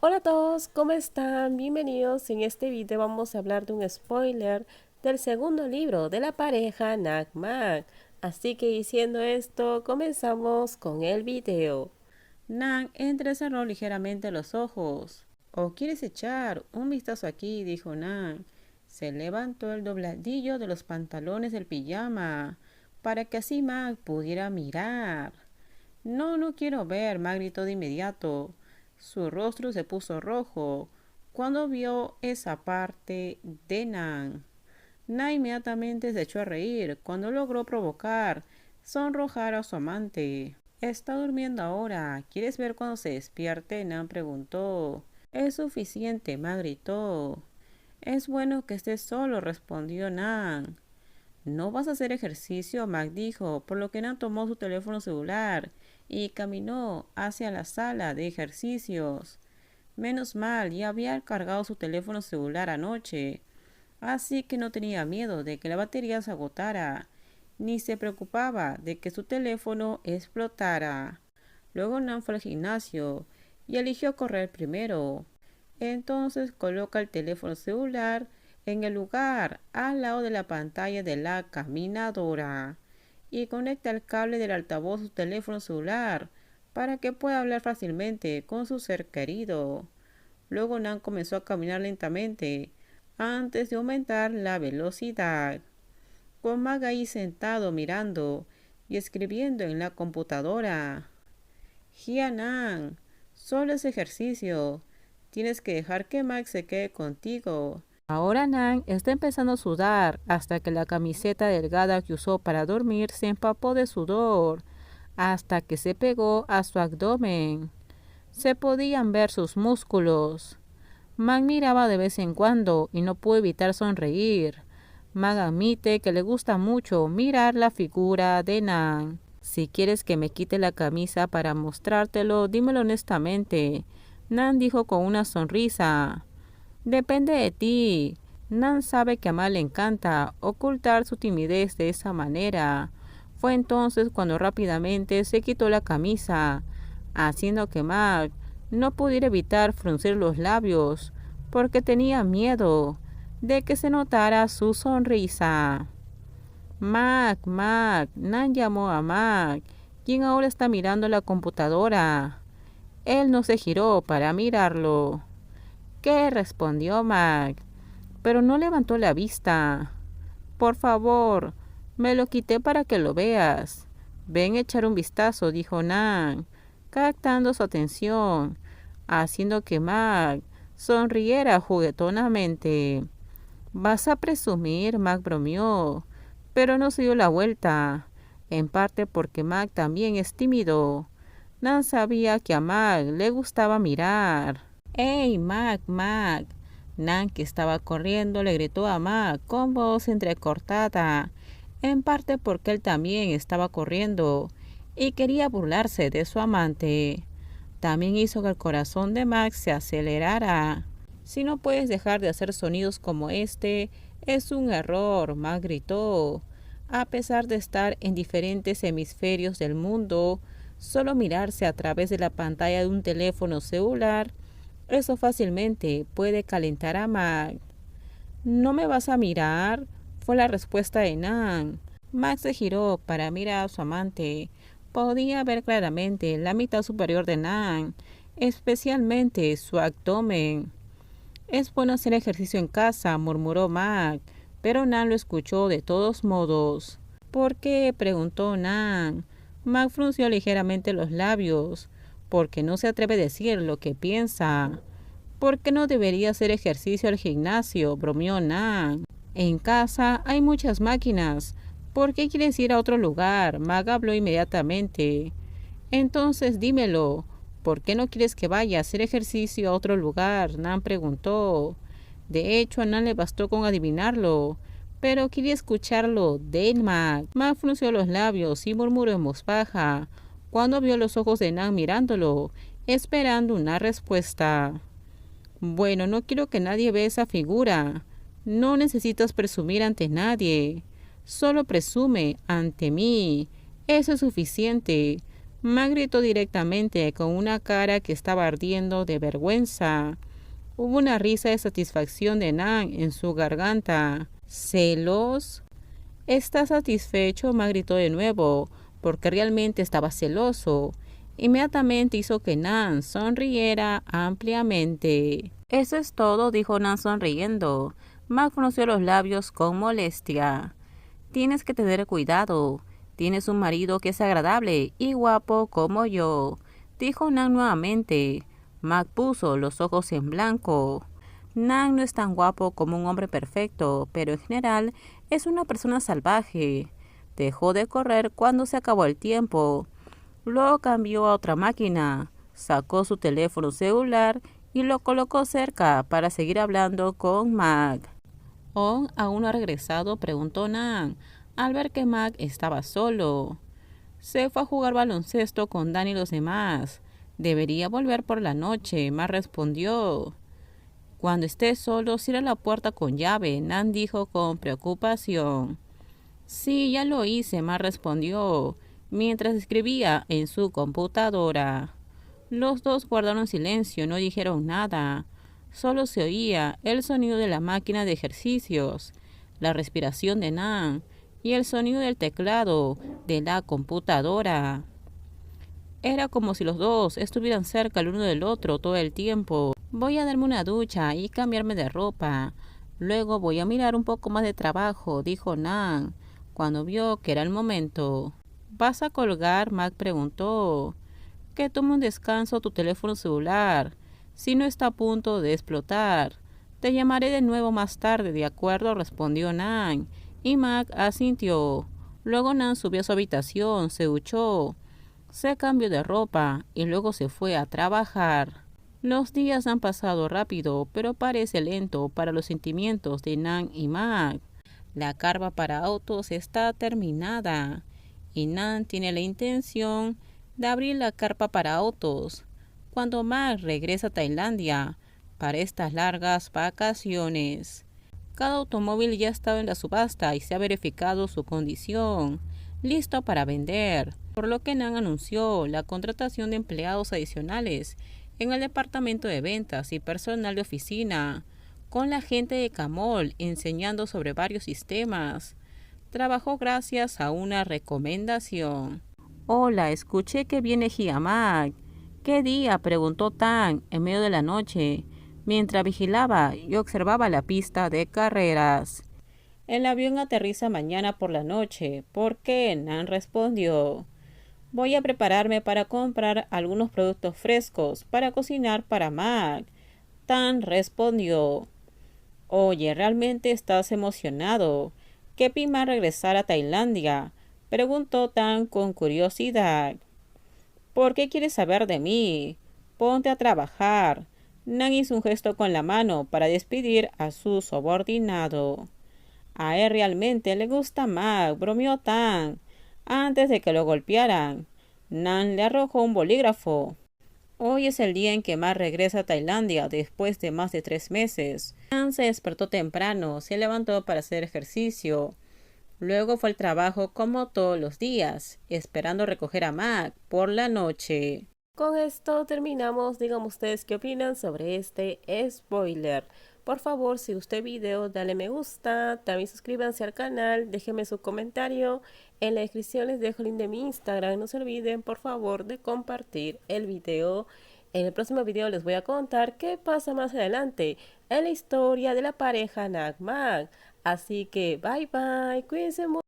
Hola a todos, ¿cómo están? Bienvenidos. En este video vamos a hablar de un spoiler del segundo libro de la pareja Nak-Mak. Así que diciendo esto, comenzamos con el video. Nan entrecerró ligeramente los ojos. ¿O quieres echar un vistazo aquí? Dijo Nan. Se levantó el dobladillo de los pantalones del pijama para que así Mag pudiera mirar. No, no quiero ver, Mag gritó de inmediato. Su rostro se puso rojo cuando vio esa parte de Nan. Nan inmediatamente se echó a reír cuando logró provocar sonrojar a su amante. Está durmiendo ahora. ¿Quieres ver cuando se despierte? Nan preguntó. Es suficiente, Ma gritó. Es bueno que estés solo, respondió Nan. ¿No vas a hacer ejercicio? Mac dijo, por lo que Nan tomó su teléfono celular y caminó hacia la sala de ejercicios. Menos mal, ya había cargado su teléfono celular anoche, así que no tenía miedo de que la batería se agotara, ni se preocupaba de que su teléfono explotara. Luego Nan fue al gimnasio y eligió correr primero. Entonces coloca el teléfono celular en el lugar al lado de la pantalla de la caminadora y conecta el cable del altavoz a su teléfono celular para que pueda hablar fácilmente con su ser querido. Luego Nan comenzó a caminar lentamente antes de aumentar la velocidad. Con Mag ahí sentado mirando y escribiendo en la computadora. Jianan, solo es ejercicio. Tienes que dejar que Mag se quede contigo. Ahora Nan está empezando a sudar hasta que la camiseta delgada que usó para dormir se empapó de sudor, hasta que se pegó a su abdomen. Se podían ver sus músculos. Mag miraba de vez en cuando y no pudo evitar sonreír. Mag admite que le gusta mucho mirar la figura de Nan. Si quieres que me quite la camisa para mostrártelo, dímelo honestamente. Nan dijo con una sonrisa. Depende de ti. Nan sabe que a Mag le encanta ocultar su timidez de esa manera. Fue entonces cuando rápidamente se quitó la camisa, haciendo que Mag no pudiera evitar fruncir los labios, porque tenía miedo de que se notara su sonrisa. Mag, Nan llamó a Mag, quien ahora está mirando la computadora. Él no se giró para mirarlo. ¿Qué? Respondió Mag, pero no levantó la vista. Por favor, me lo quité para que lo veas. Ven a echar un vistazo, dijo Nan, captando su atención, haciendo que Mag sonriera juguetonamente. ¿Vas a presumir? Mag bromeó, pero no se dio la vuelta, en parte porque Mag también es tímido. Nan sabía que a Mag le gustaba mirar. ¡Hey, Mag! Nan, que estaba corriendo, le gritó a Mag con voz entrecortada, en parte porque él también estaba corriendo y quería burlarse de su amante. También hizo que el corazón de Mag se acelerara. Si no puedes dejar de hacer sonidos como este, es un error, Mag gritó. A pesar de estar en diferentes hemisferios del mundo, solo mirarse a través de la pantalla de un teléfono celular, eso fácilmente puede calentar a Mag. ¿No me vas a mirar? Fue la respuesta de Nan. Mag se giró para mirar a su amante. Podía ver claramente la mitad superior de Nan, especialmente su abdomen. Es bueno hacer ejercicio en casa, murmuró Mag, pero Nan lo escuchó de todos modos. ¿Por qué? Preguntó Nan. Mag frunció ligeramente los labios, porque no se atreve a decir lo que piensa. ¿Por qué no debería hacer ejercicio al gimnasio? Bromeó Nan. En casa hay muchas máquinas. ¿Por qué quieres ir a otro lugar? Mag habló inmediatamente. Entonces dímelo. ¿Por qué no quieres que vaya a hacer ejercicio a otro lugar? Nan preguntó. De hecho, a Nan le bastó con adivinarlo, pero quería escucharlo de Mag. Mag frunció los labios y murmuró en voz baja, cuando vio los ojos de Nan mirándolo, esperando una respuesta. Bueno, no quiero que nadie vea esa figura. No necesitas presumir ante nadie. Solo presume ante mí. Eso es suficiente. Mac gritó directamente con una cara que estaba ardiendo de vergüenza. Hubo una risa de satisfacción de Nan en su garganta. ¿Celos? ¿Estás satisfecho? Mac gritó de nuevo, porque realmente estaba celoso. Inmediatamente hizo que Nan sonriera ampliamente. Eso es todo, dijo Nan sonriendo. Mac frunció los labios con molestia. Tienes que tener cuidado. Tienes un marido que es agradable y guapo como yo, dijo Nan nuevamente. Mac puso los ojos en blanco. Nan no es tan guapo como un hombre perfecto, pero en general es una persona salvaje. Dejó de correr cuando se acabó el tiempo. Luego cambió a otra máquina, sacó su teléfono celular y lo colocó cerca para seguir hablando con Mac. «¿On aún no ha regresado?», preguntó Nan, al ver que Mac estaba solo. Se fue a jugar baloncesto con Dan y los demás. Debería volver por la noche, Mac respondió. Cuando esté solo, cierra la puerta con llave, Nan dijo con preocupación. Sí, ya lo hice, Mac respondió, mientras escribía en su computadora. Los dos guardaron silencio, no dijeron nada. Solo se oía el sonido de la máquina de ejercicios, la respiración de Nan y el sonido del teclado de la computadora. Era como si los dos estuvieran cerca el uno del otro todo el tiempo. Voy a darme una ducha y cambiarme de ropa. Luego voy a mirar un poco más de trabajo, dijo Nan, cuando vio que era el momento. ¿Vas a colgar?, Mac preguntó. Que tome un descanso tu teléfono celular, si no está a punto de explotar. Te llamaré de nuevo más tarde, ¿de acuerdo?, respondió Nan, y Mac asintió. Luego Nan subió a su habitación, se duchó, se cambió de ropa y luego se fue a trabajar. Los días han pasado rápido, pero parece lento para los sentimientos de Nan y Mac. La carga para autos está terminada y Nan tiene la intención de abrir la carpa para autos cuando Mac regresa a Tailandia para estas largas vacaciones. Cada automóvil ya ha estado en la subasta y se ha verificado su condición, listo para vender, por lo que Nan anunció la contratación de empleados adicionales en el departamento de ventas y personal de oficina, con la gente de Camol enseñando sobre varios sistemas. Trabajó gracias a una recomendación. Hola, escuché que viene Hiamak. ¿Qué día?, preguntó Tan en medio de la noche, mientras vigilaba y observaba la pista de carreras. El avión aterriza mañana por la noche. ¿Por qué?, Nan respondió. Voy a prepararme para comprar algunos productos frescos para cocinar para Mac. Tan respondió. Oye, ¿realmente estás emocionado? ¿Qué Pima regresar a Tailandia?, preguntó Tan con curiosidad. ¿Por qué quieres saber de mí? Ponte a trabajar. Nan hizo un gesto con la mano para despedir a su subordinado. A él realmente le gusta Mac, bromeó Tan, antes de que lo golpearan. Nan le arrojó un bolígrafo. Hoy es el día en que Mac regresa a Tailandia después de más de 3 meses. Nan se despertó temprano, se levantó para hacer ejercicio. Luego fue al trabajo como todos los días, esperando recoger a Mac por la noche. Con esto terminamos. Díganme ustedes qué opinan sobre este spoiler. Por favor, si gustó el video, dale me gusta, también suscríbanse al canal, déjenme su comentario. En la descripción les dejo el link de mi Instagram. No se olviden, por favor, de compartir el video. En el próximo video les voy a contar qué pasa más adelante en la historia de la pareja Nag Mac. Así que bye bye, cuídense mucho.